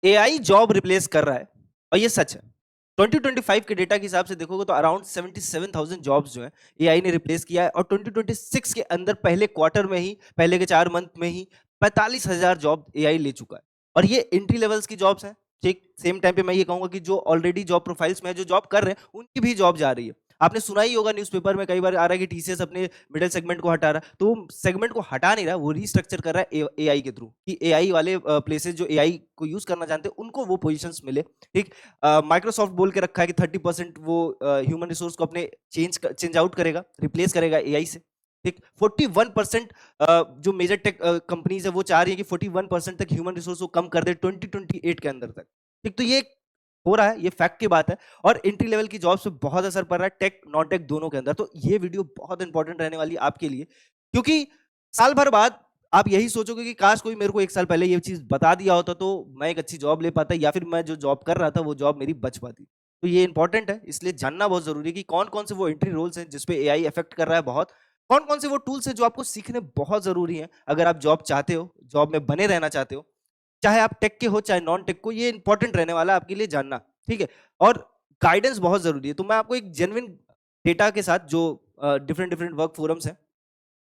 AI job replace कर रहा है और ये सच है। 2025 के डेटा के हिसाब से देखोगे तो अराउंड 77,000 जॉब्स जो है एआई ने रिप्लेस किया है और 2026 के अंदर पहले क्वार्टर में ही, पहले के 4 मंथ में ही 45,000 जॉब एआई ले चुका है। और ये एंट्री लेवल्स की जॉब्स हैं। ठीक सेम टाइम पे मैं ये कहूंगा कि जो ऑलरेडी जॉब प्रोफाइल्स में जो जॉब कर रहे हैं उनकी भी जॉब जा रही है। आपने सुना ही होगा न्यूज़पेपर में कई बार आ रहा है कि टीसीएस अपने मिडिल सेगमेंट को हटा रहा है, तो सेगमेंट को हटा नहीं रहा, वो रीस्ट्रक्चर कर रहा है एआई के थ्रू कि एआई वाले प्लेसेस जो एआई को यूज करना जानते हैं उनको वो पोजीशंस मिले। ठीक, माइक्रोसॉफ्ट बोल के रखा है कि 30% वो ह्यूमन रिसोर्स को अपने चेंज आउट करेगा, रिप्लेस करेगा एआई से। ठीक, 41% जो मेजर टेक कंपनीज है वो चाह रही है कि 41% तक ह्यूमन रिसोर्स को कम कर दे 2028 के अंदर तक। ठीक, तो ये हो रहा है, ये फैक्ट की बात है। और एंट्री लेवल की जॉब्स पे बहुत असर पड़ रहा है टेक नॉन टेक दोनों के अंदर। तो ये वीडियो बहुत इंपॉर्टेंट रहने वाली है आपके लिए, क्योंकि साल भर बाद आप यही सोचोगे कि काश कोई मेरे को एक साल पहले ये चीज बता दिया होता तो मैं एक अच्छी जॉब ले पाता, या फिर मैं जो जॉब कर रहा था वो जॉब मेरी बच पाती। तो ये इंपॉर्टेंट है, इसलिए जानना बहुत जरूरी है कि कौन कौन से वो एंट्री रोल्स हैं जिसपे एआई इफेक्ट कर रहा है बहुत, कौन कौन से वो टूल्स हैं जो आपको सीखने बहुत जरूरी है अगर आप जॉब चाहते हो, जॉब में बने रहना चाहते हो, चाहे आप टेक के हो चाहे नॉन टेक को। ये इंपॉर्टेंट रहने वाला है आपके लिए जानना। ठीक है, और गाइडेंस बहुत जरूरी है। तो मैं आपको एक जेन्युइन डेटा के साथ, जो डिफरेंट डिफरेंट वर्क फोरम्स हैं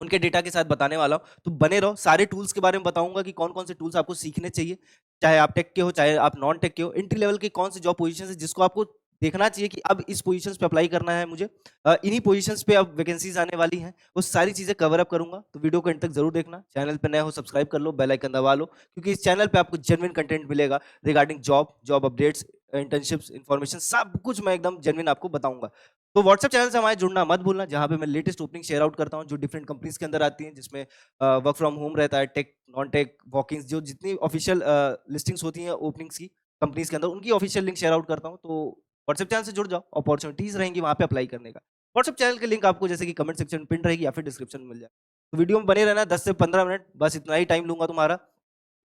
उनके डेटा के साथ बताने वाला हूं, तो बने रहो। सारे टूल्स के बारे में बताऊंगा कि कौन कौन से टूल्स आपको सीखने चाहिए, चाहे आप टेक के हो चाहे आप नॉन टेक के हो। एंट्री लेवल के कौन से जॉब पोजीशन है जिसको आपको देखना चाहिए कि अब इस पोजीशंस पे अप्लाई करना है मुझे, इन्हीं पोजीशंस पे अब वैकेंसीज आने वाली हैं, वो सारी चीजें कवर अप करूंगा। तो वीडियो को एंड तक जरूर देखना। चैनल पे नए हो सब्सक्राइब कर लो, बेल आइकन दबा लो, क्योंकि इस चैनल पे आपको जेन्युइन कंटेंट मिलेगा regarding job, job updates, internships, information, सब कुछ मैं एकदम जेन्युइन आपको बताऊंगा। तो व्हाट्सएप चैनल से हमारे जुड़ना मत भूलना, जहां पे मैं लेटेस्ट ओपनिंग शेयर आउट करता हूं जो डिफरेंट कंपनीज के अंदर आती हैं, जिसमें वर्क फ्रॉम होम रहता है, टेक नॉन टेक वॉकिंग्स, जो जितनी ऑफिशियल लिस्टिंग्स होती हैं ओपनिंग्स की कंपनीज के अंदर, उनकी ऑफिशियल लिंक शेयर आउट करता हूं। तो व्हाट्सएप चैनल से जुड़ जाओ, अपॉर्चुनिटीज रहेंगी वहां पे अप्लाई करने का। व्हाट्सएप चैनल की लिंक आपको जैसे कि कमेंट सेक्शन में पिन रहेगी या फिर डिस्क्रिप्शन में मिल जाए। तो वीडियो में बने रहना 10 से 15 मिनट, बस इतना ही टाइम लूंगा तुम्हारा,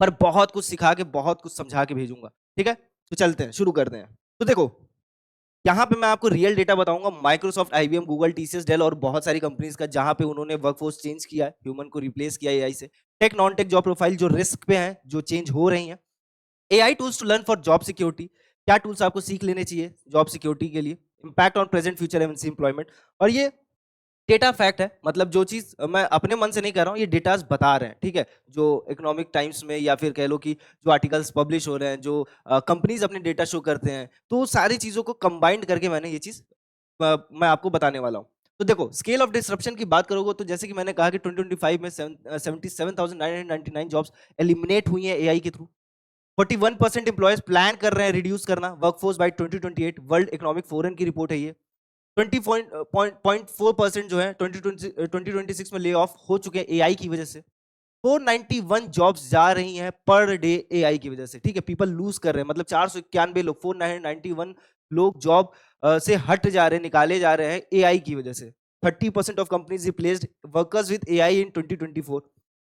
पर बहुत कुछ सिखा के बहुत कुछ समझा के भेजूंगा। ठीक है, तो चलते हैं, शुरू करते हैं। तो देखो, यहाँ पे मैं आपको रियल डेटा बताऊंगा Microsoft, IBM, Google, TCS, Dell और बहुत सारी कंपनीज का, जहां पे उन्होंने वर्कफोर्स चेंज किया है, ह्यूमन को रिप्लेस किया एआई से। Tech non tech job profile जो रिस्क पे हैं, जो चेंज हो रही हैं। AI tools to learn for job security, क्या टूल्स आपको सीख लेने चाहिए जॉब सिक्योरिटी के लिए। Impact on present future MNC employment. और ये डेटा फैक्ट है, मतलब जो चीज मैं अपने मन से नहीं कर रहा हूँ, ये डेटास बता रहे हैं। ठीक है, जो इकोनॉमिक टाइम्स में या फिर कह लो कि जो आर्टिकल्स पब्लिश हो रहे हैं, जो कंपनीज अपने डेटा शो करते हैं, तो सारी चीजों को कंबाइंड करके मैंने ये चीज मैं आपको बताने वाला हूँ। तो देखो, स्केल ऑफ डिसरप्शन की बात करोगे तो जैसे कि मैंने कहा कि 2025 में 77,999 जॉब्स एलिमिनेट हुई हैं एआई के थ्रू। 41% एम्प्लॉयज प्लान कर रहे हैं रिड्यूस करना workforce by 2028, World Economic Forum की रिपोर्ट है ये। 20.4% जो है 2026 में ले ऑफ हो चुके हैं एआई की वजह से। 491 जॉब्स जा रही हैं पर डे एआई की वजह से। ठीक है, पीपल लूज कर रहे हैं, मतलब 491 लोग, 491 लोग जॉब से हट जा रहे हैं, निकाले जा रहे हैं एआई की वजह से। 30% of companies replaced workers with AI in 2024।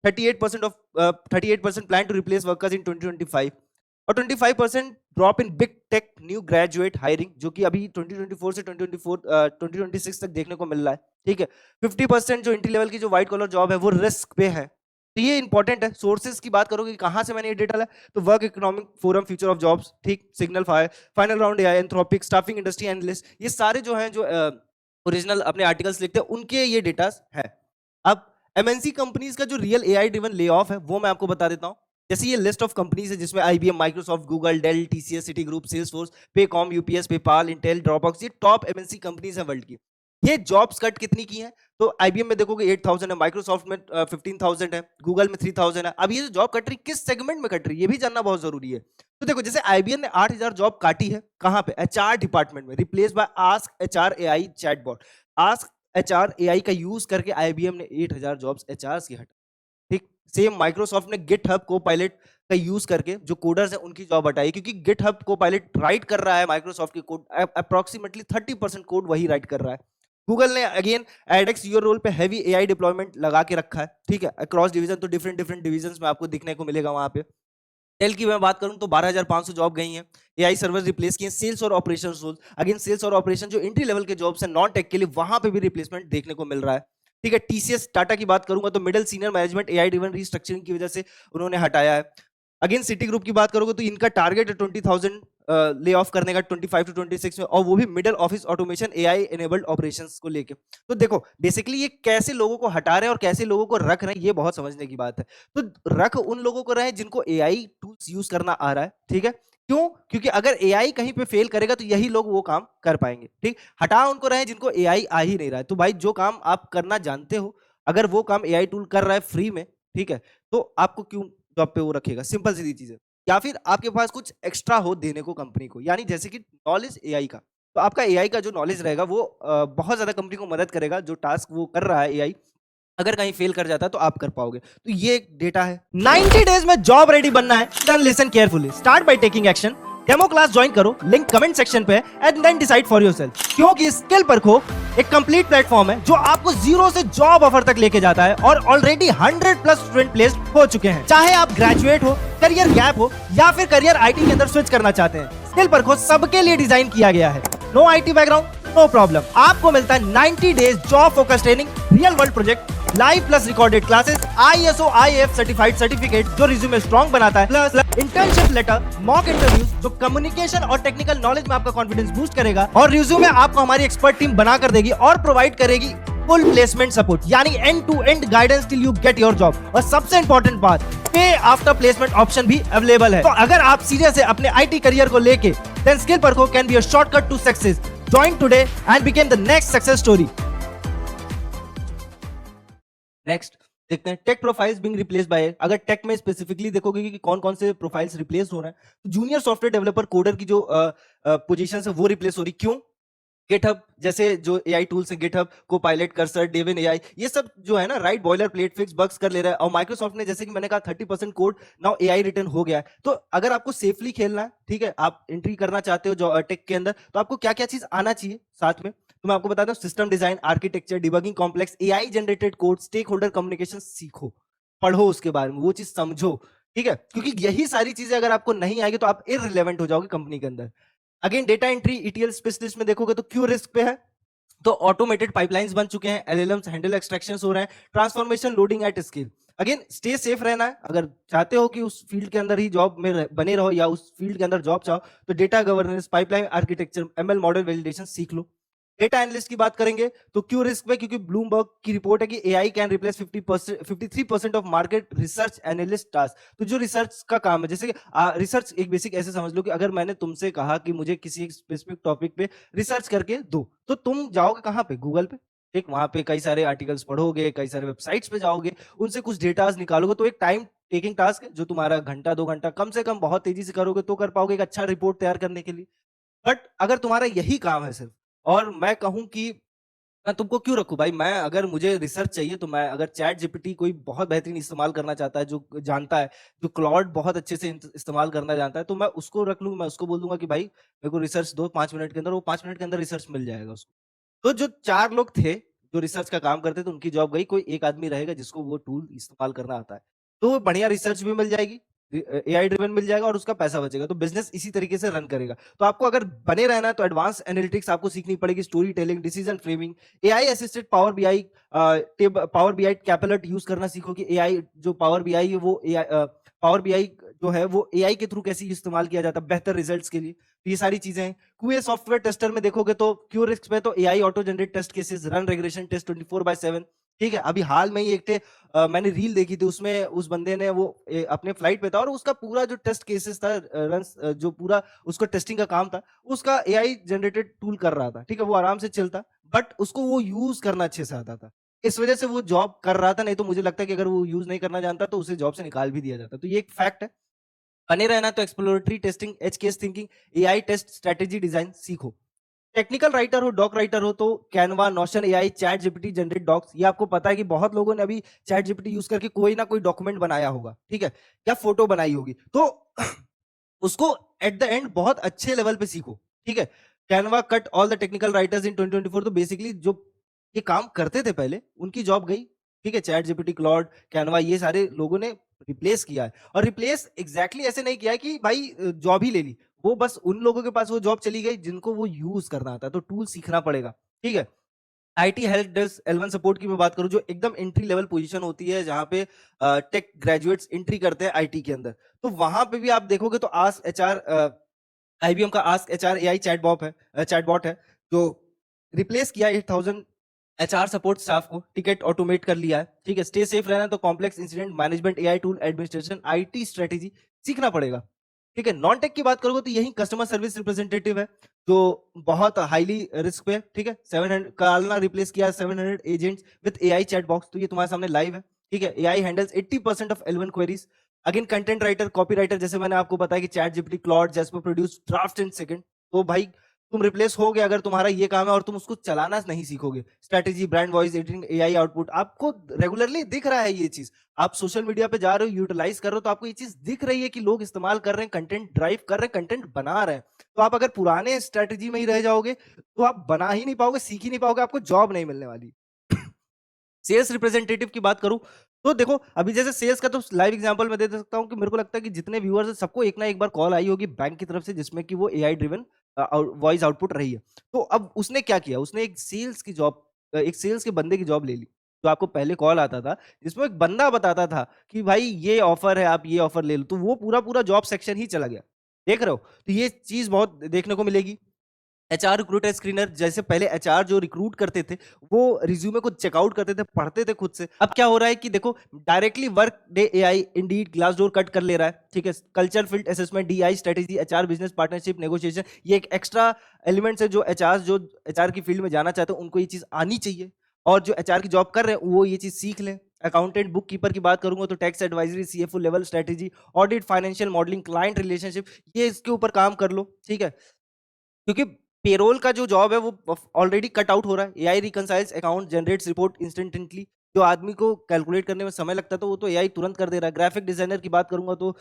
38% plan to replace workers in 2025। और 25% drop in big tech new graduate hiring, जो कि अभी 2024 से 2026 तक देखने को मिल रहा है। ठीक है, 50% जो एंट्री लेवल की जो व्हाइट कॉलर जॉब है वो रिस्क पे है। तो ये इंपॉर्टेंट है। सोर्सेज की बात करोगे कहां से मैंने ये डेटा लिया, तो World Economic Forum, future of jobs, ठीक, Signal Fire, final round AI, Anthropic, staffing industry analyst, ये सारे जो हैं, जो ओरिजिनल अपने आर्टिकल्स लिखते हैं, उनके ये डेटा है। अब एमएनसी कंपनीज का जो real AI driven lay off है वो मैं आपको बता देता हूं। जैसे ये लिस्ट ऑफ कंपनीज है जिसमें IBM, Microsoft, Google, Dell, TCS, Citigroup, Salesforce, Paycom, UPS, PayPal, Intel, Dropbox, ये टॉप एमएनसी कंपनीज है वर्ल्ड की। ये जॉब्स कट कितनी की हैं, तो आईबीएम में देखोगे 8,000 है, माइक्रोसॉफ्ट में 15,000 है, गूगल में 3,000 है। अब ये जो जॉब कट रही किस सेगमेंट में कट रही है ये भी जानना बहुत जरूरी है। तो देखो, जैसे आईबीएम ने 8,000 जॉब काटी है, कहां पे, एचआर डिपार्टमेंट में, replace by ask HR AI chatbot. Ask HR AI का यूज करके आईबीएम ने 8,000 जॉब्स एचआर की हटाई। ठीक, सेम माइक्रोसॉफ्ट ने गिटहब कोपायलट का यूज करके जो कोडर्स हैं उनकी जॉब हटाई, क्योंकि गिटहब कोपायलट राइट कर रहा है माइक्रोसॉफ्ट की कोड, अप्रोक्सीमेटली 30% कोड वही राइट कर रहा है। गूगल ने अगेन एडेक्स योर रोल पे हैवी एआई डिप्लॉयमेंट लगा के रखा है। ठीक है, अक्रॉस डिवीजन, तो डिफरेंट डिफरेंट डिवीजन में आपको दिखने को मिलेगा वहां पे। डेल की मैं बात करूं तो 12,500 जॉब गई हैं, एआई सर्वर रिप्लेस किए। सेल्स और ऑपरेशन रोल, अगेन सेल्स और ऑपरेशन जो एंट्री लेवल के जॉब्स हैं नॉन टेक के लिए, वहां पे भी रिप्लेसमेंट देखने को मिल रहा है। ठीक है, टीसीएस टाटा की बात करूंगा तो middle senior management AI driven restructuring की वजह से उन्होंने हटाया है। अगेन सिटी ग्रुप की बात करोगे तो इनका टारगेट है 20,000 ले ऑफ करने का 25 to 26 में, और वो भी middle office automation AI enabled operations को लेके। तो देखो बेसिकली ये कैसे लोगों को हटा रहे हैं और कैसे लोगों को रख रहे हैं, ये बहुत समझने की बात है। तो रख उन लोगों को रहे हैं जिनको एआई टूल्स यूज करना आ रहा है, ठीक है। क्यों? क्योंकि अगर एआई कहीं पे फेल करेगा तो यही लोग वो काम कर पाएंगे, ठीक। हटा उनको रहे जिनको एआई आ ही नहीं रहा है। तो भाई जो काम आप करना जानते हो, अगर वो काम एआई टूल कर रहा है फ्री में, ठीक है, तो आपको क्यों जॉब पे वो रखेगा? सिंपल सीधी चीज है। या फिर आपके पास कुछ एक्स्ट्रा हो देने को कंपनी को, यानी जैसे कि नॉलेज एआई का, तो आपका एआई का जो नॉलेज रहेगा वो बहुत ज्यादा कंपनी को मदद करेगा। जो टास्क वो कर रहा है एआई, अगर कहीं फेल कर जाता है तो आप कर पाओगे। तो ये एक डेटा है। 90 डेज में जॉब रेडी बनना है, then listen carefully, start by taking action. Demo class join करो, लिंक कमेंट सेक्शन पे and then decide for yourself. क्योंकि स्किल परखो एक कंप्लीट प्लेटफॉर्म है जो आपको जीरो से जॉब ऑफर तक लेके जाता है, और ऑलरेडी 100 प्लस स्टूडेंट प्लेस्ड हो चुके हैं। चाहे आप ग्रेजुएट हो, करियर गैप हो, या फिर करियर आईटी के अंदर स्विच करना चाहते हैं, स्किल परखो सबके लिए डिजाइन किया गया है। No IT background, no problem, आपको मिलता है 90 days job focus training, real world project, live plus recorded classes, ISO IAF certified certificate जो रिज्यूमे स्ट्रॉन्ग बनाता है, plus internship letter, mock interviews जो कम्युनिकेशन और टेक्निकल नॉलेज में आपका कॉन्फिडेंस बूस्ट करेगा, और रिज्यूमे आपको हमारी एक्सपर्ट टीम बना कर देगी और प्रोवाइड करेगी फुल प्लेसमेंट सपोर्ट, यानी end to end guidance till you get your job. और सबसे इंपॉर्टेंट बात, पे आफ्टर प्लेसमेंट ऑप्शन भी अवेलेबल है। तो अगर आप सीरियस है अपने आईटी करियर को लेके, देन स्किल परखो can be a shortcut to success. Join today and became the next success story. Next देखते हैं tech profiles being replaced by. अगर टेक में स्पेसिफिकली देखोगे कि कौन कौन से प्रोफाइल्स रिप्लेस हो रहे हैं, तो जूनियर सॉफ्टवेयर डेवलपर कोडर की जो पोजीशन है वो रिप्लेस हो रही। क्यों? गिटहब जैसे जो एआई टूल्स है, GitHub Copilot, Cursor, Devin AI, ये सब जो है ना write boiler plate fix bugs कर ले रहा है। और माइक्रोसॉफ्ट ने जैसे कि मैंने कहा 30% कोड नाउ एआई रिटर्न हो गया है। तो अगर आपको सेफली खेलना है, ठीक है, आप एंट्री करना चाहते हो जो टेक के अंदर, तो आपको क्या क्या चीज आना चाहिए साथ में, तो मैं आपको बताता हूँ। System design, architecture, debugging complex, AI generated code, stake holder communication सीखो, पढ़ो उसके बारे में, वो चीज समझो, ठीक है। क्योंकि यही सारी चीजें अगर आपको नहीं आएगी तो आप इररिलेवेंट हो जाओगे कंपनी के अंदर। Again data entry ETL specialist में देखोगे तो क्यों रिस्क पे है, तो ऑटोमेटेड पाइपलाइंस बन चुके हैं, एलएलएम्स हैंडल एक्सट्रैक्शंस हो रहे हैं, transformation loading at scale. Again stay safe रहना है। अगर चाहते हो कि उस फील्ड के अंदर ही जॉब में बने रहो या उस फील्ड के अंदर जॉब चाहो, तो data governance, pipeline architecture, ML model validation सीख लो। डेटा एनालिस्ट की बात करेंगे तो क्यों रिस्क में, क्योंकि ब्लूमबर्ग की रिपोर्ट है कि AI can replace 53% of market research analyst task. तो जो रिसर्च का काम है, जैसे कि रिसर्च एक बेसिक ऐसे समझ लो कि अगर मैंने तुमसे कहा कि मुझे किसी एक स्पेसिफिक टॉपिक पे रिसर्च करके दो, तो तुम जाओगे कहाँ पे? गूगल पे, ठीक, वहां पे कई सारे आर्टिकल्स पढ़ोगे, कई सारे वेबसाइट्स पे जाओगे, उनसे कुछ डेटाज निकालोगे। तो एक टाइम टेकिंग टास्क है जो तुम्हारा घंटा 2 घंटा कम से कम बहुत तेजी से करोगे तो कर पाओगे एक अच्छा रिपोर्ट तैयार करने के लिए। बट अगर तुम्हारा यही काम है सिर्फ, और मैं कहूं कि मैं तुमको क्यों रखूं भाई, मैं अगर मुझे रिसर्च चाहिए तो मैं, अगर चैट जीपीटी कोई बहुत बेहतरीन इस्तेमाल करना चाहता है, जो जानता है, जो क्लॉड बहुत अच्छे से इस्तेमाल करना जानता है, तो मैं उसको रख लूंगा। मैं उसको बोल दूंगा कि भाई मेरे को रिसर्च दो 5 मिनट के अंदर, वो 5 मिनट के अंदर रिसर्च मिल जाएगा उसको। तो जो 4 लोग थे जो रिसर्च का काम करते थे, उनकी जॉब गई, कोई एक आदमी रहेगा जिसको वो टूल इस्तेमाल करना आता है, तो बढ़िया रिसर्च भी मिल जाएगी, एआई ड्रिवन मिल जाएगा, और उसका पैसा बचेगा। तो बिजनेस इसी तरीके से रन करेगा। तो आपको अगर बने रहना है तो एडवांस एनालिटिक्स आपको सीखनी पड़ेगी, storytelling, decision framing, AI assisted Power BI Copilot use करना सीखो कि एआई जो पावर बीआई है वो एआई पावर बीआई जो है वो एआई के थ्रू कैसे इस्तेमाल किया जाता है बेहतर रिजल्ट्स के लिए। तो ये सारी चीजें हैं। क्यूए सॉफ्टवेयर टेस्टर में देखोगे तो क्यू रिस्क पे तो AI auto generate test cases, run regression test 24/7, ठीक है। अभी हाल में ही एक मैंने रील देखी थी, उसमें उस बंदे ने वो अपने फ्लाइट पे था और उसका पूरा जो टेस्ट केसेस था, जो पूरा उसका टेस्टिंग का काम था, उसका एआई जनरेटेड टूल कर रहा था, ठीक है। वो आराम से चलता, बट उसको वो यूज करना अच्छे से आता था, इस वजह से वो जॉब कर रहा था। नहीं तो मुझे लगता है कि अगर वो यूज नहीं करना जानता तो उसे जॉब से निकाल भी दिया जाता। तो ये एक फैक्ट है। बने रहना तो exploratory testing, edge case thinking, AI test strategy design सीखो। टेक्निकल राइटर हो, डॉक राइटर हो, तो Canva, Notion AI, ChatGPT generate docs. ये आपको पता है कि बहुत लोगों ने अभी चैट जीपीटी यूज करके कोई ना कोई डॉक्यूमेंट बनाया होगा, ठीक है, या फोटो बनाई होगी, तो उसको एट द एंड बहुत अच्छे लेवल पे सीखो, ठीक है। Canva cut all the technical writers इन 2024। तो बेसिकली जो ये काम करते थे पहले, उनकी जॉब गई, ठीक है। चैट जीपीटी, क्लॉड, कैनवा, ये सारे लोगों ने रिप्लेस किया है। और रिप्लेस एग्जैक्टली ऐसे नहीं किया है कि भाई जॉब ही ले ली, वो बस उन लोगों के पास वो जॉब चली गई जिनको वो यूज करना आता है। तो टूल सीखना पड़ेगा, ठीक है। IT help desk L1 support की मैं बात करूं, जो एकदम एंट्री लेवल पोजीशन होती है, जहां पे टेक ग्रेजुएट्स एंट्री करते हैं आईटी के अंदर। तो वहां पे भी आप देखोगे तो आस्क एचआर, आईबीएम का आस्क एचआर एआई चैटबॉट है, जो रिप्लेस किया 8000 एचआर सपोर्ट स्टाफ को, टिकट ऑटोमेट कर लिया है। ठीक है, स्टे सेफ रहना है तो complex incident management, AI tool administration, IT strategy सीखना पड़ेगा। ठीक है, नॉन टेक की बात करोगे तो यही कस्टमर सर्विस रिप्रेजेंटेटिव है, जो बहुत हाईली रिस्क पे। ठीक है, 700 कालना रिप्लेस किया 700 agents with AI chat box, तो ये तुम्हारे सामने लाइव है। ठीक है, AI handles 80% of L1 queries. Again content writer, copy writer, जैसे मैंने आपको बताया कि chat GPT, Claude, Jasper produce draft in second. तो भाई तुम रिप्लेस हो गए अगर तुम्हारा ये काम है और तुम उसको चलाना नहीं सीखोगे। Strategy, brand voice, editing, AI output, आपको रेगुलरली दिख रहा है ये चीज। आप सोशल मीडिया पे जा रहे हो, यूटिलाइज कर रहे हो, तो आपको ये चीज दिख रही है कि लोग इस्तेमाल कर रहे हैं, कंटेंट ड्राइव कर रहे हैं, कंटेंट बना रहे हैं। तो आप अगर पुराने स्ट्रेटेजी में ही रह जाओगे तो आप बना ही नहीं पाओगे, सीख ही नहीं पाओगे, आपको जॉब नहीं मिलने वाली। सेल्स रिप्रेजेंटेटिव की बात करूं तो देखो, अभी जैसे सेल्स का तो लाइव एग्जांपल मैं दे सकता हूं कि मेरे को लगता है कि जितने व्यूअर्स हैं सबको एक ना एक बार कॉल आई होगी बैंक की तरफ से, जिसमें कि वो एआई ड्रिवन वॉइस आउटपुट रही है। तो अब उसने क्या किया, उसने एक सेल्स की जॉब, एक सेल्स के बंदे की जॉब ले ली। तो आपको पहले कॉल आता था जिसमें एक बंदा बताता था कि भाई ये ऑफर है, आप ये ऑफर ले लो, तो वो पूरा पूरा जॉब सेक्शन ही चला गया। देख रहे हो, तो ये चीज बहुत देखने को मिलेगी। एचआर रिक्रूटर स्क्रीनर, जैसे पहले एचआर जो रिक्रूट करते थे वो रिज्यूमे को चेकआउट करते थे, पढ़ते थे खुद से। अब क्या हो रहा है कि देखो directly work day AI Indeed Glassdoor cut कर ले रहा है। ठीक है, culture field assessment, DI strategy, HR business partnership, negotiation, ये एक एक्स्ट्रा एलिमेंट्स है जो एचआर की फील्ड में जाना चाहते हैं उनको ये चीज आनी चाहिए। और जो एचआर की जॉब कर रहे हैं वो ये चीज सीख लें। अकाउंटेंट, बुक कीपर की बात करूंगा तो tax advisory, CFO level strategy, audit, financial modelling, client relationship, ये इसके ऊपर काम कर लो। ठीक है, क्योंकि पेरोल का जो जॉब है वो ऑलरेडी कट आउट हो रहा है। AI reconciles account, generates report instantly. जो आदमी को कैलकुलेट करने में समय लगता था वो तो एआई तुरंत कर दे रहा है। ग्राफिक डिजाइनर की बात करूंगा तो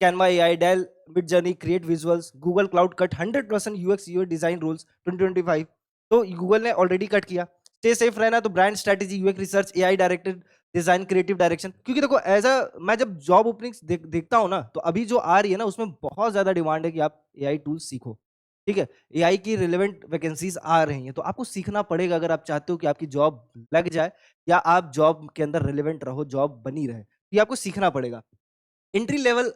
Canva AI, Dalle Midjourney create visuals, Google cloud cut 100% UX UI design rules 2025। तो गूगल ने ऑलरेडी कट किया। स्टे सेफ रहना तो brand strategy, UX research, AI directed design, creative direction. क्योंकि देखो एज अ मैं जब जॉब ओपनिंग्स देखता हूँ ना, तो अभी जो आ रही है ना उसमें बहुत ज्यादा डिमांड है कि आप एआई टूल्स सीखो। ठीक है, एआई की रिलेवेंट वैकेंसीज आ रही हैं, तो आपको सीखना पड़ेगा अगर आप चाहते हो कि आपकी जॉब लग जाए या आप जॉब के अंदर रिलेवेंट रहो, जॉब बनी रहे, ये आपको सीखना पड़ेगा। एंट्री लेवल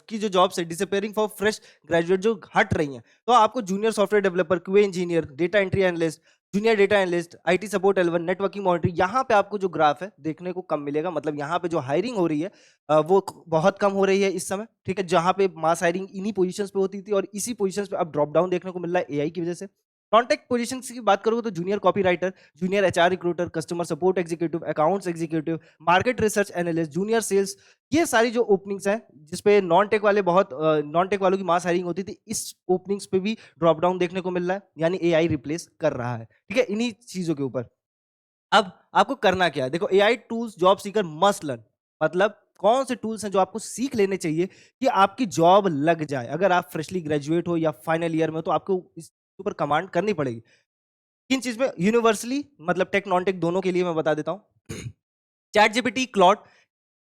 की जो जॉब्स है डिसअपेयरिंग फॉर फ्रेश ग्रेजुएट जो हट रही हैं, तो आपको junior software developer, QA engineer, data entry analyst, junior data analyst, IT support L1, networking monitoring, यहाँ पे आपको जो ग्राफ है देखने को कम मिलेगा। मतलब यहाँ पे जो हायरिंग हो रही है वो बहुत कम हो रही है इस समय। ठीक है, जहाँ पे मास हायरिंग इन्हीं पोजीशंस पे होती थी और इसी पोजीशंस पे अब ड्रॉप डाउन देखने को मिल रहा है एआई की वजह से। कॉन्टेक्ट पोजीशन की बात करोगे तो junior copy writer, junior HR recruiter, customer support executive, accounts executive, market research analyst, junior sales, ये सारी जो ओपनिंग्स हैं जिसपे नॉन टेक वाले बहुत नॉन टेक वालों की मास हायरिंग होती थी, इस ओपनिंग्स पे भी ड्रॉप डाउन देखने को मिल रहा है, यानी एआई रिप्लेस कर रहा है। ठीक है, इन्हीं चीजों के ऊपर अब आपको करना क्या है, देखो AI tools job seeker must learn. मतलब कौन से टूल्स हैं जो आपको सीख लेने चाहिए कि आपकी जॉब लग जाए। अगर आप फ्रेशली ग्रेजुएट हो या फाइनल ईयर में हो तो आपको इस ऊपर कमांड करनी पड़ेगी। किन चीज में यूनिवर्सली, मतलब टेक नॉन टेक दोनों के लिए मैं बता देता हूँ। चैट जीपीटी, क्लॉड,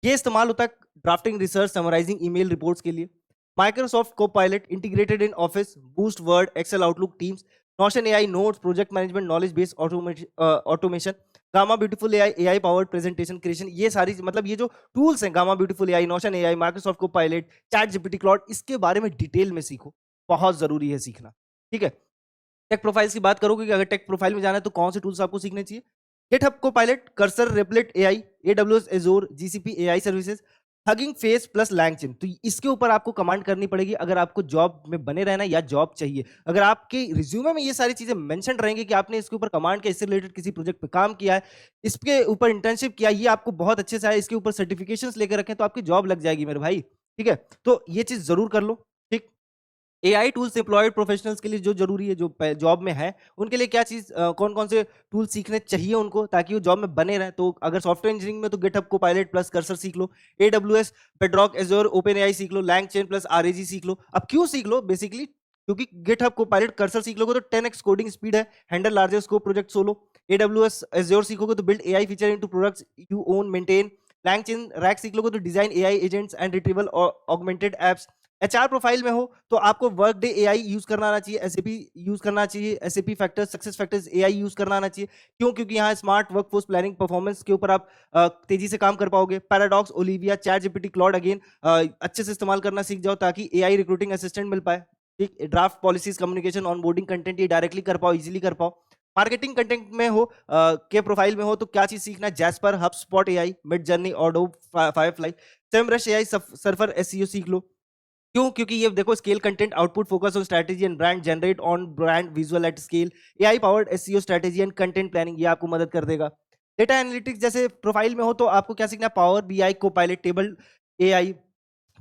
ये इस्तेमाल होता है drafting, research, summarising email reports के लिए। Microsoft Copilot integrated in Office, boost, Word, Excel, Outlook, Teams. Notion AI, notes, project management, knowledge based automation. Gamma Beautiful AI, AI powered presentation creation. ये सारी मतलब ये जो टूल्स हैं, Gamma Beautiful AI, Notion AI, Microsoft Copilot, ChatGPT, Claude, इसके बारे में detail में सीखो, बहुत जरूरी है सीखना। ठीक है, टेक प्रोफाइल्स की बात करोगे कि अगर टेक प्रोफाइल में जाना है तो कौन से टूल्स आपको सीखने चाहिए। GitHub Copilot, Cursor, Replit AI, AWS Azure, GCP AI services, Hugging Face plus LangChain. तो इसके ऊपर आपको कमांड करनी पड़ेगी अगर आपको जॉब में बने रहना या जॉब चाहिए। अगर आपके रिज्यूमे में ये सारी चीजें मेंशन रहेंगी कि आपने इसके ऊपर कमांड किया, इससे रिलेटेड किसी प्रोजेक्ट पे काम किया है, इसके ऊपर इंटर्नशिप किया, ये आपको बहुत अच्छे से आया, इसके ऊपर सर्टिफिकेशंस लेकर रखें, तो आपकी जॉब लग जाएगी मेरे भाई। ठीक है, तो ये चीज जरूर कर लो। ठीक, एआई टूल्स एम्प्लॉयड प्रोफेशनल्स के लिए जो जरूरी है, जो जॉब में है उनके लिए क्या चीज, कौन कौन से टूल सीखने चाहिए उनको ताकि वो जॉब में बने रहे। तो अगर सॉफ्टवेयर इंजीनियरिंग में तो गिटहब कोपायलट प्लस कर्सर सीख लो, AWS bedrock, azure, open AI सीख लो, लैंगचेन प्लस आरएजी सीख लो। अब क्यों सीख लो, बेसिकली क्योंकि गिटहब कोपायलट कर्सर सीख लोगे तो 10x कोडिंग स्पीड है, handle larger scope project solo. AWS azure सीखोगे तो build AI feature into products you own maintain. LangChain rack सीख लोगे तो design AI agents and retrieval augmented apps. HR profile में हो तो आपको वर्कडे एआई यूज करना आना चाहिए, एसएपी यूज करना चाहिए, SAP factors, success factors AI use करना आना चाहिए। क्यों? क्योंकि यहाँ स्मार्ट वर्कफोर्स प्लानिंग परफॉर्मेंस के ऊपर आप तेजी से काम कर पाओगे। Paradox, Olivia, chat GPT, Claude again अच्छे से इस्तेमाल करना सीख जाओ ताकि एआई रिक्रूटिंग असिस्टेंट मिल पाए। ठीक, draft policies, communication, onboarding content ये डायरेक्टली कर पाओ, इजीली कर पाओ। मार्केटिंग कंटेंट में हो के प्रोफाइल में हो तो क्या चीज सीखना है? Jasper, HubSpot AI, mid journey, auto, Firefly, Semrush AI, surfer SEO सीख लो। क्यों? क्योंकि ये देखो scale content, output, focus on strategy and brand, generate on brand visual at scale, AI powered SEO strategy and content planning, ये आपको मदद कर देगा। डेटा एनालिटिक्स जैसे प्रोफाइल में हो तो आपको क्या सीखना है? Power BI, Copilot, table AI,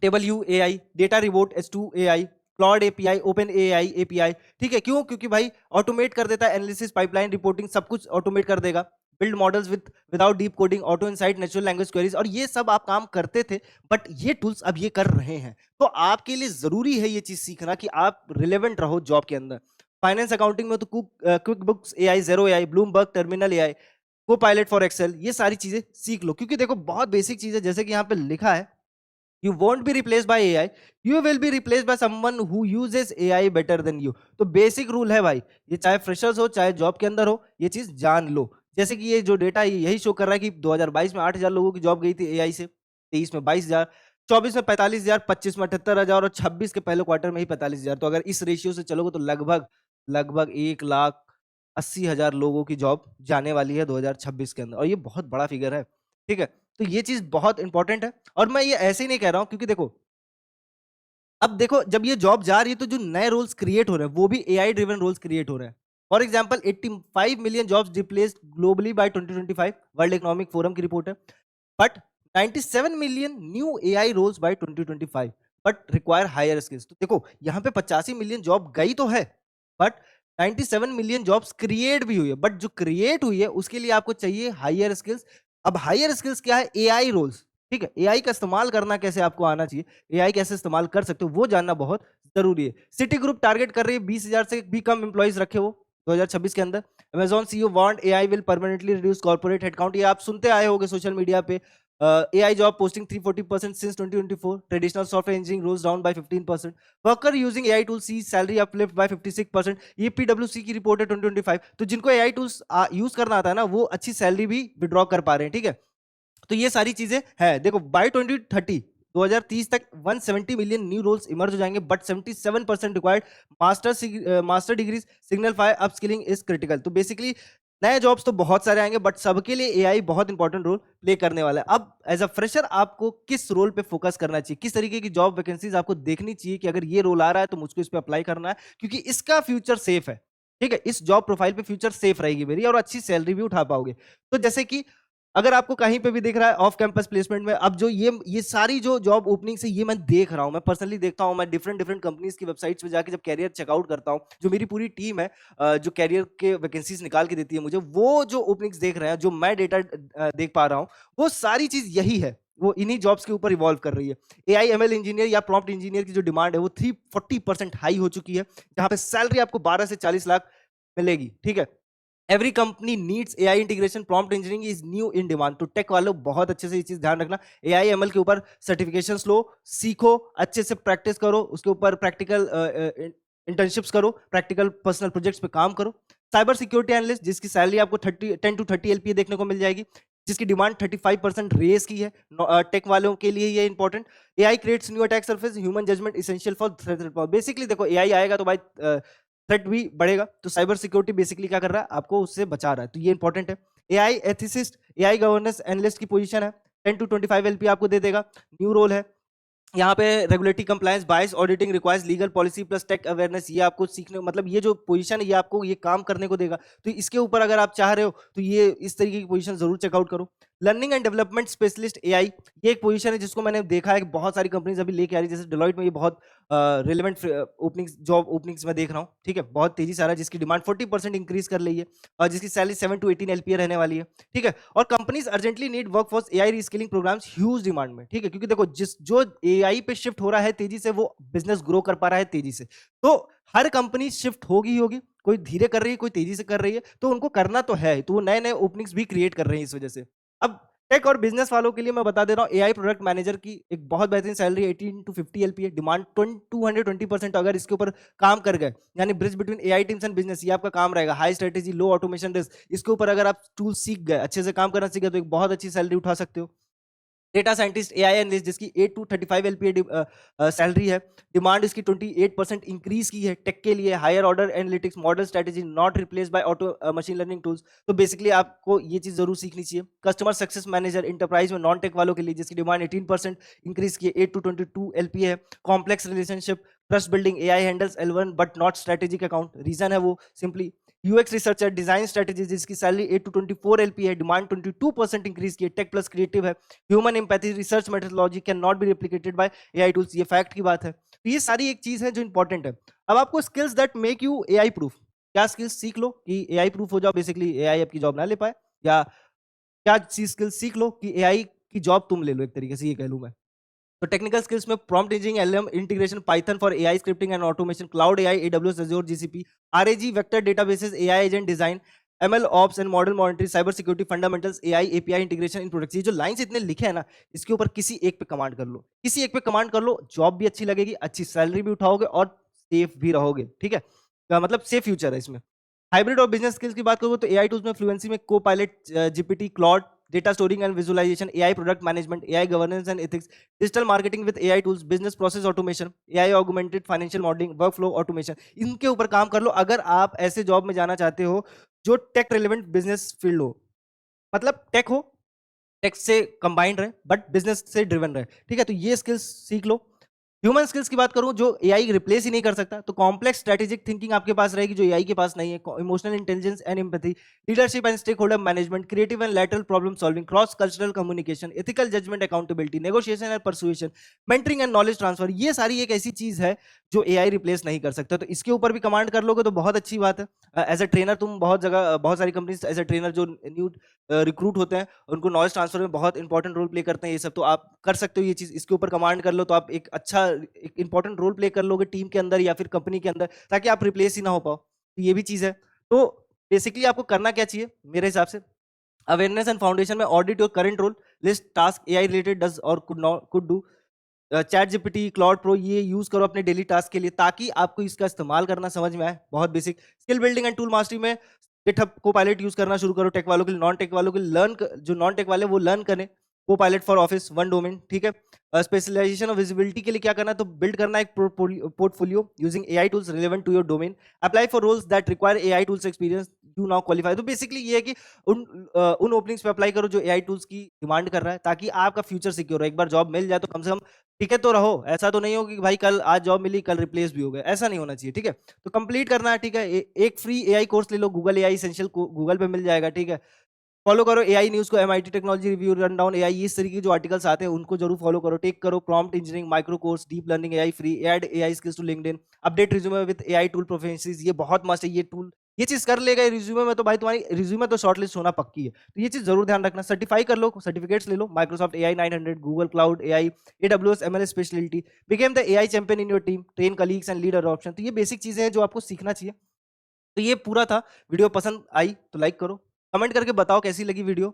table you AI, data रिबोट, S2 AI, cloud API, open AI API. ठीक है, क्यों? क्योंकि भाई ऑटोमेट कर देता है, एनालिसिस, पाइपलाइन, रिपोर्टिंग, सब कुछ ऑटोमेट कर देगा। Build models without deep coding, auto insight, natural language queries, और ये सब आप काम करते थे बट ये टूल्स अब ये कर रहे हैं। तो आपके लिए जरूरी है ये चीज सीखना कि आप रिलेवेंट रहो जॉब के अंदर। फाइनेंस अकाउंटिंग में तो क्विक बुक्स एआई, जेरो एआई, ब्लूमबर्ग टर्मिनल एआई, को पायलट फॉर एक्सेल, ये सारी चीजें सीख लो। क्योंकि देखो बहुत बेसिक चीज है, जैसे कि यहाँ पे लिखा है, you won't be replaced by AI, you will be replaced by someone who uses AI better than you। तो बेसिक रूल है भाई, ये चाहे फ्रेशर्स हो चाहे जॉब के अंदर हो, ये चीज जान लो। जैसे कि ये जो डेटा है यही शो कर रहा है कि 2022 में 8,000 लोगों की जॉब गई थी एआई से, 23 में 22,000, 24 में 45,000, 25 में 78,000 और 26 के पहले क्वार्टर में ही 45,000। तो अगर इस रेशियो से चलोगे तो लगभग लगभग 1,80,000 लोगों की जॉब जाने वाली है 2026 के अंदर, और ये बहुत बड़ा फिगर है। ठीक है, तो ये चीज बहुत इंपॉर्टेंट है। और मैं ये ऐसे ही नहीं कह रहा हूं, क्योंकि देखो अब देखो जब ये जॉब जा रही है तो जो नए रोल्स क्रिएट हो रहे हैं वो भी एआई ड्रिवन रोल्स क्रिएट हो रहे हैं। For example 85 million jobs replaced globally by 2025, World Economic Forum की रिपोर्ट है। But 97 million new AI roles by 2025 but require higher skills. तो देखो यहाँ पे 85 मिलियन जॉब गई तो है, बट 97 मिलियन जॉब्स क्रिएट भी हुई है, बट जो क्रिएट हुई है उसके लिए आपको चाहिए हायर स्किल्स। अब हायर स्किल्स क्या है? AI roles. ठीक है, एआई का इस्तेमाल करना कैसे आपको आना चाहिए, एआई कैसे इस्तेमाल कर सकते हो वो जानना बहुत जरूरी है। सिटी ग्रुप टारगेट कर रही है 20,000 से भी कम एम्प्लॉइज रखे वो 2026 के अंदर। Amazon CEO want AI will permanently reduce corporate headcount, ये आप सुनते आए होंगे सोशल मीडिया पे। AI job posting 340% since 2024. Traditional software engineering rose down by 15%. Worker using AI tools sees salary uplift by 56%. ये PwC की रिपोर्ट है 2025। तो जिनको AI tools यूज करना आता है ना वो अच्छी सैलरी भी विड्रॉ कर पा रहे हैं। ठीक है, तो ये सारी चीजें है। देखो बाय 2030 2030 तक 170 मिलियन न्यू रोल्स इमर्ज हो जाएंगे, but 77% required master degrees, signal fire upskilling is critical. तो बेसिकली नए जॉब्स तो बहुत सारे आएंगे बट सबके लिए एआई बहुत इंपॉर्टेंट रोल प्ले करने वाला है। अब एज अ फ्रेशर आपको किस रोल पे फोकस करना चाहिए, किस तरीके की जॉब वैकेंसीज आपको देखनी चाहिए कि अगर ये रोल आ रहा है तो मुझको इस पे अप्लाई करना है, क्योंकि इसका फ्यूचर सेफ है। ठीक है, इस जॉब प्रोफाइल पे फ्यूचर सेफ रहेगी मेरी और अच्छी सैलरी भी उठा पाओगे। तो जैसे कि अगर आपको कहीं पे भी दिख रहा है ऑफ कैंपस प्लेसमेंट में, अब जो ये सारी जो जॉब ओपनिंग से ये मैं देख रहा हूं, मैं पर्सनली देखता हूं, मैं डिफरेंट डिफरेंट कंपनीज की वेबसाइट्स पे जाके जब कैरियर चेकआउट करता हूं, जो मेरी पूरी टीम है जो कैरियर के वैकेंसीज निकाल के देती है मुझे, वो जो ओपनिंग्स देख रहे हैं, जो मैं डेटा देख पा रहा हूं, वो सारी चीज यही है, वो इन्हीं जॉब्स के ऊपर इवॉल्व कर रही है। एआई एमएल इंजीनियर या प्रॉम्प्ट इंजीनियर की जो डिमांड है वो 340% हाई हो चुकी है, जहां पे सैलरी आपको 12 से 40 लाख मिलेगी। ठीक है, every company needs AI integration, prompt engineering is new in demand. तो टेक वालों बहुत अच्छे से ये चीज ध्यान रखना, एआई एमएल के ऊपर सर्टिफिकेशन लो, सीखो, अच्छे से प्रैक्टिस करो, उसके ऊपर प्रैक्टिकल इंटर्नशिप्स करो, प्रैक्टिकल पर्सनल प्रोजेक्ट्स पे काम करो। साइबर सिक्योरिटी एनालिस्ट जिसकी सैलरी आपको 10 to 30 LPA देखने को मिल जाएगी, जिसकी डिमांड 35% रेस की है, टेक वालों के लिए ये important. AI creates new attack surface, human judgement essential for threat. Basically देखो एआई आएगा तो भाई थ्रेट भी बढ़ेगा, तो साइबर सिक्योरिटी बेसिकली क्या कर रहा है, आपको उससे बचा रहा है, तो ये इंपॉर्टेंट है। AI ethicist, AI governance analyst की पोजीशन है, 10 to 25 LPA आपको दे देगा, न्यू रोल है। यहाँ पे regulatory compliance, bias auditing requires legal policy plus tech awareness, ये आपको सीखने, मतलब ये जो पोजीशन है ये आपको ये काम करने को देगा। तो इसके ऊपर अगर आप चाह रहे हो तो ये इस तरीके की पोजीशन जरूर चेकआउट करो। Learning and development specialist AI, ये एक पोजीशन है जिसको मैंने देखा है कि बहुत सारी कंपनीज अभी लेके आ रही है, जैसे डेलॉइट में ये बहुत रिलेवेंट ओपनिंग्स, जॉब ओपनिंग्स में देख रहा हूँ। ठीक है, बहुत तेजी से आ रहा है, जिसकी डिमांड 40% इंक्रीज कर ली है और जिसकी सैलरी 7 to 18 LPA रहने वाली है। ठीक है, और companies urgently need workforce AI reskilling programmes, huge demand में। ठीक है, क्योंकि देखो जो एआई पे शिफ्ट हो रहा है तेजी से, वो बिजनेस ग्रो कर पा रहा है तेजी से, तो हर कंपनी शिफ्ट होगी ही होगी, कोई धीरे कर रही है कोई तेजी से कर रही है, तो उनको करना तो है, तो वो नए नए ओपनिंग्स भी क्रिएट कर रहे हैं इस वजह से। अब टेक और बिजनेस वालों के लिए मैं बता दे रहा हूँ, एआई प्रोडक्ट मैनेजर की एक बहुत बेहतरीन सैलरी 18 टू 50 एलपीए, डिमांड 220% अगर इसके ऊपर काम कर गए, यानी bridge between AI teams and business, ये आपका काम रहेगा। हाई स्ट्रेटेजी, लो ऑटोमेशन रिस्क, इसके ऊपर अगर आप टूल सीख गए, अच्छे से काम करना सीख गए, तो एक बहुत अच्छी सैलरी उठा सकते हो। डेटा साइंटिस्ट, एआई एनालिस्ट, जिसकी 8 टू 35 एलपीए सैलरी है, डिमांड इसकी 28% इंक्रीज की है। टेक के लिए higher order analytics model strategy not replace by auto machine learning tools. तो बेसिकली आपको ये चीज जरूर सीखनी चाहिए। कस्टमर सक्सेस मैनेजर इंटरप्राइज में नॉन टेक वालों के लिए, जिसकी डिमांड 18% इंक्रीज की है, 8 टू 22 एलपीए है। Complex relationship trust building, AI handles L1 but not strategic account. Reason है वो simply UX researcher, design strategy, जिसकी सैलरी 8 टू 24 एलपी है, डिमांड 22% इंक्रीज की है। टेक प्लस क्रिएटिव है। Human empathy, research methodology can not be replicated by AI tools. ये fact की बात है। तो ये सारी एक चीज है जो इंपॉर्टेंट है। अब आपको skills that make you AI proof, क्या स्किल्स सीख लो कि एआई प्रूफ हो जाओ, बेसिकली एआई आपकी जॉब ना ले पाए, या क्या चीज स्किल्स सीख लो कि एआई की जॉब तुम ले लो, एक तरीके से ये कह लूं मैं। तो टेक्निकल स्किल्स में prompt engineering, LM integration, Python for AI scripting and automation, cloud AI, AWS, Azure, GCP, आरएजी, vector databases, AI agent design, ML ops and model monitoring, cyber security fundamentals, AI API integration in products. ये जो lines इतने लिखे हैं ना, इसके ऊपर किसी एक पे कमांड कर लो, किसी एक पे कमांड कर लो, जॉब भी अच्छी लगेगी, अच्छी सैलरी भी उठाओगे और सेफ भी रहोगे। ठीक है, मतलब सेफ फ्यूचर है इसमें। हाइब्रिड और बिजनेस स्किल्स की बात करूँ तो एआई टूल्स में फ्लुएंसी में Copilot, GPT, Claude, data storing and visualisation, AI product management, AI governance and ethics, digital marketing with AI tools, business process automation, AI augmented financial modelling, work flow automation. इनके ऊपर काम कर लो अगर आप ऐसे job में जाना चाहते हो जो टेक रिलेवेंट बिजनेस फील्ड हो, मतलब टेक हो, टेक से कंबाइंड रहे बट बिजनेस से ड्रिवन रहे। ठीक है, तो ये स्किल्स सीख लो। ह्यूमन स्किल्स की बात करूं जो एआई रिप्लेस ही नहीं कर सकता, तो कॉम्प्लेक्स स्ट्रेटेजिक थिंकिंग आपके पास रहेगी जो एआई के पास नहीं है। Emotional intelligence and empathy, leadership and stakeholder management, creative and lateral problem solving, cross cultural communication, ethical judgement, accountability, negotiation and persuasion, mentoring and knowledge transfer. ये सारी एक ऐसी चीज है जो एआई रिप्लेस नहीं कर सकता। तो इसके ऊपर भी कमांड कर लोगे तो बहुत अच्छी बात है। एज ए ट्रेनर तुम बहुत जगह, बहुत सारी कंपनी एज ए ट्रेनर जो न्यू रिक्रूट होते हैं, उनको नॉलेज ट्रांसफर में बहुत इंपॉर्टेंट रोल प्ले करते हैं ये सब। तो आप कर सकते हो ये चीज, इसके ऊपर कमांड कर लो तो आप एक अच्छा, एक इंपॉर्टेंट रोल प्ले कर लोगे टीम के अंदर या फिर कंपनी के अंदर, ताकि आप रिप्लेस ही ना हो पाओ। तो ये भी चीज है। तो बेसिकली आपको करना क्या चाहिए मेरे हिसाब से, अवेयरनेस एंड फाउंडेशन में audit your current role, list task AI related does or could do. ChatGPT, Claude Pro, ये यूज करो अपने डेली टास्क के लिए ताकि आपको इसका इस्तेमाल करना समझ में आए। बहुत basic skill building and tool mastery में गिटहब को पायलट यूज करना शुरू करो। टेक वालों के लिए, नॉन टेक वालों के लिए लर्न, जो नॉन टेक वाले वो लर्न करें को pilot for office one domain. ठीक है, स्पेशलाइजेशन और विजिबिलिटी के लिए क्या करना है, तो बिल्ड करना एक portfolio using AI tools relevant to your domain, apply for roles that require AI tools experience, you now qualify. तो बेसिकली ये है कि उन ओपनिंग्स पे अप्लाई करो जो एआई टूल्स की डिमांड कर रहा है, ताकि आपका फ्यूचर सिक्योर हो। एक बार जॉब मिल जाए तो कम से कम टिके तो रहो। ऐसा तो नहीं हो कि भाई कल आज जॉब मिली कल रिप्लेस भी हो गए, ऐसा नहीं होना चाहिए। ठीक है, तो कंप्लीट करना है। ठीक है, एक फ्री एआई कोर्स ले लो, गूगल एआई एसेंशियल गूगल पे मिल जाएगा। ठीक है, फॉलो करो एआई न्यूज को, MIT technology review, run down AI, इस तरीके के जो आर्टिकल्स आते हैं उनको जरूर फॉलो करो। टेक करो prompt engineering micro course, deep learning AI free, add AI skills to LinkedIn, update resume with AI tool proficiencies. ये बहुत मस्त है ये टूल, ये चीज कर लेगा रिज्यूमे में तो भाई तुम्हारी रिज्यूमे तो शॉर्टलिस्ट होना पक्की है। तो ये चीज जरूर ध्यान रखना। सर्टिफाई कर लो, सर्टिफिकेट्स ले लो, Microsoft AI 900, Google Cloud AI, AWS ML specialty, became the AI champion in your team, train colleagues and lead adoption. तो ये बेसिक चीजें हैं जो आपको सीखना चाहिए। तो ये पूरा था। वीडियो पसंद आई तो लाइक करो, कमेंट करके बताओ कैसी लगी वीडियो,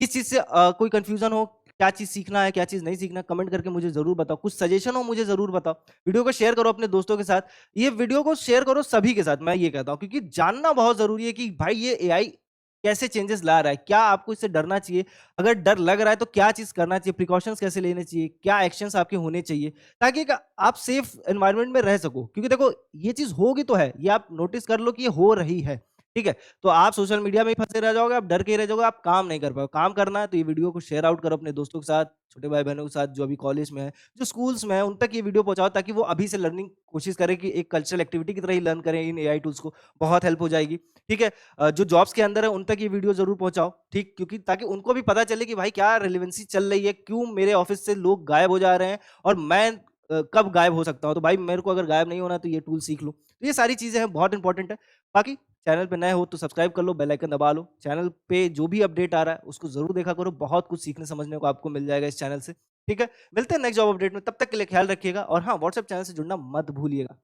किस चीज से कोई कंफ्यूजन हो, क्या चीज सीखना है क्या चीज नहीं सीखना, कमेंट करके मुझे जरूर बताओ। कुछ सजेशन हो मुझे जरूर बताओ। वीडियो को शेयर करो अपने दोस्तों के साथ, ये वीडियो को शेयर करो सभी के साथ, मैं ये कहता हूँ, क्योंकि जानना बहुत जरूरी है कि भाई ये एआई कैसे चेंजेस ला रहा है, क्या आपको इससे डरना चाहिए, अगर डर लग रहा है तो क्या चीज करना चाहिए, प्रिकॉशंस कैसे लेने चाहिए, क्या एक्शंस आपके होने चाहिए, ताकि आप सेफ एनवायरनमेंट में रह सको। क्योंकि देखो ये चीज होगी तो है, ये आप नोटिस कर लो कि ये हो रही है। ठीक है, तो आप सोशल मीडिया में ही फंसे रह जाओगे, आप डर के रह जाओगे, आप काम नहीं कर पाओगे। काम करना है तो ये वीडियो को शेयर आउट करो अपने दोस्तों के साथ, छोटे भाई बहनों के साथ जो अभी कॉलेज में है, जो स्कूल्स में है, उन तक ये वीडियो पहुंचाओ, ताकि वो अभी से लर्निंग कोशिश करें कि एक कल्चरल एक्टिविटी की तरह ही लर्न करें इन एआई टूल्स को। बहुत हेल्प हो जाएगी। ठीक है, जो जॉब्स के अंदर है उन तक ये वीडियो जरूर पहुंचाओ। ठीक, क्योंकि ताकि उनको भी पता चले कि भाई क्या रिलेवेंसी चल रही है, क्यों मेरे ऑफिस से लोग गायब हो जा रहे हैं और मैं कब गायब हो सकता हूँ। तो भाई मेरे को अगर गायब नहीं होना तो ये टूल सीख लो। तो ये सारी चीजें हैं, बहुत इंपॉर्टेंट है। बाकी चैनल पे नए हो तो सब्सक्राइब कर लो, बेल आइकन दबा लो। चैनल पे जो भी अपडेट आ रहा है उसको जरूर देखा करो, बहुत कुछ सीखने समझने को आपको मिल जाएगा इस चैनल से। ठीक है, मिलते हैं नेक्स्ट जॉब अपडेट में, तब तक के लिए ख्याल रखिएगा और हाँ, व्हाट्सएप चैनल से जुड़ना मत भूलिएगा।